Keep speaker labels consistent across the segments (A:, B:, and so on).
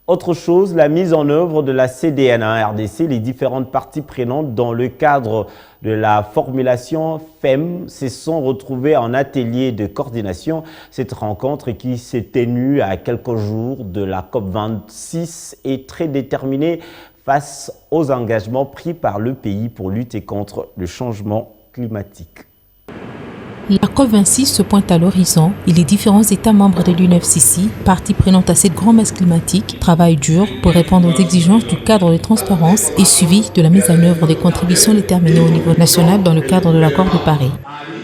A: Autre chose, la mise en œuvre de la CDN RDC, les différentes parties prenantes dans le cadre de la formulation FEM se sont retrouvées en atelier de coordination. Cette rencontre qui s'est tenue à quelques jours de la COP26 est très déterminée face aux engagements pris par le pays pour lutter contre le changement climatique.
B: La COP26 se pointe à l'horizon et les différents États membres de l'UNFCCC, parties prenantes à cette grande masse climatique, travaillent dur pour répondre aux exigences du cadre de transparence et suivi de la mise en œuvre des contributions déterminées au niveau national dans le cadre de l'accord de Paris.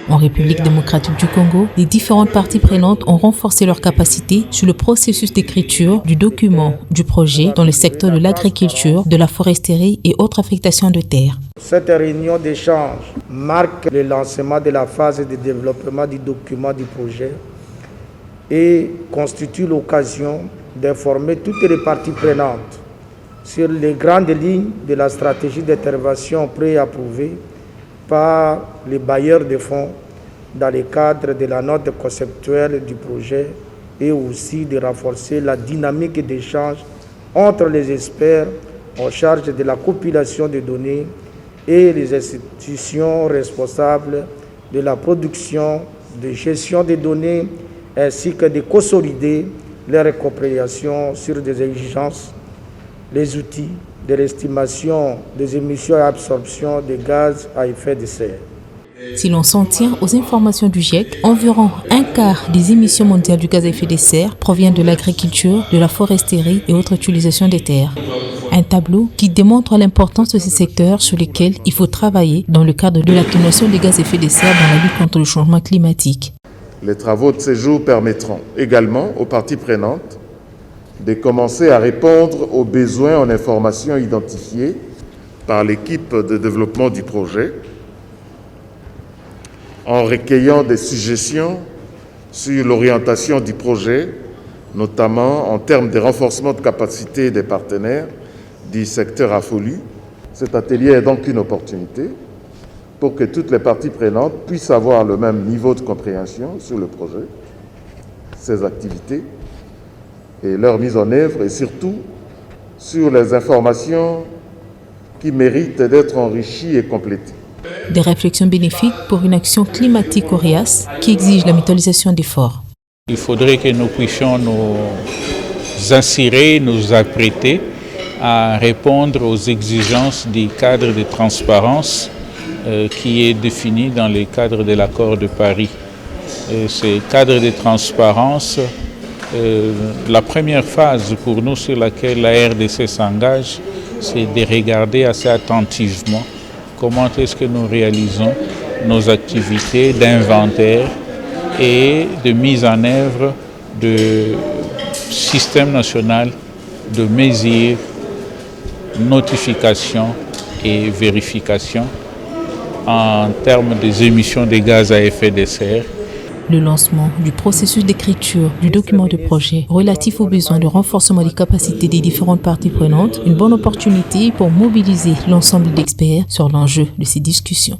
B: En République démocratique du Congo, les différentes parties prenantes ont renforcé leurs capacités sur le processus d'écriture du document du projet dans le secteur de l'agriculture, de la foresterie et autres affectations de terres.
C: Cette réunion d'échange marque le lancement de la phase de développement du document du projet et constitue l'occasion d'informer toutes les parties prenantes sur les grandes lignes de la stratégie d'intervention préapprouvée par les bailleurs de fonds dans le cadre de la note conceptuelle du projet et aussi de renforcer la dynamique d'échange entre les experts en charge de la compilation des données et les institutions responsables de la production, de gestion des données, ainsi que de consolider les réconciliations sur des exigences, les outils de l'estimation des émissions et absorption de gaz à effet de serre.
B: Si l'on s'en tient aux informations du GIEC, environ un quart des émissions mondiales du gaz à effet de serre provient de l'agriculture, de la foresterie et autres utilisations des terres. Un tableau qui démontre l'importance de ces secteurs sur lesquels il faut travailler dans le cadre de l'atténuation des gaz à effet de serre dans la lutte contre le changement climatique.
D: Les travaux de ces jours permettront également aux parties prenantes de commencer à répondre aux besoins en information identifiés par l'équipe de développement du projet, en recueillant des suggestions sur l'orientation du projet, notamment en termes de renforcement de capacité des partenaires du secteur affolu. Cet atelier est donc une opportunité pour que toutes les parties prenantes puissent avoir le même niveau de compréhension sur le projet, ses activités et leur mise en œuvre, et surtout sur les informations qui méritent d'être enrichies et complétées.
B: Des réflexions bénéfiques pour une action climatique coriace qui exige la mutualisation d'efforts.
E: Il faudrait que nous puissions nous insérer, nous apprêter à répondre aux exigences du cadre de transparence qui est défini dans le cadre de l'accord de Paris. Ce cadre de transparence, la première phase pour nous sur laquelle la RDC s'engage, c'est de regarder assez attentivement comment est-ce que nous réalisons nos activités d'inventaire et de mise en œuvre de système national de mesures, notification et vérification en termes des émissions de gaz à effet de serre.
B: Le lancement du processus d'écriture du document de projet relatif aux besoins de renforcement des capacités des différentes parties prenantes, une bonne opportunité pour mobiliser l'ensemble d'experts sur l'enjeu de ces discussions.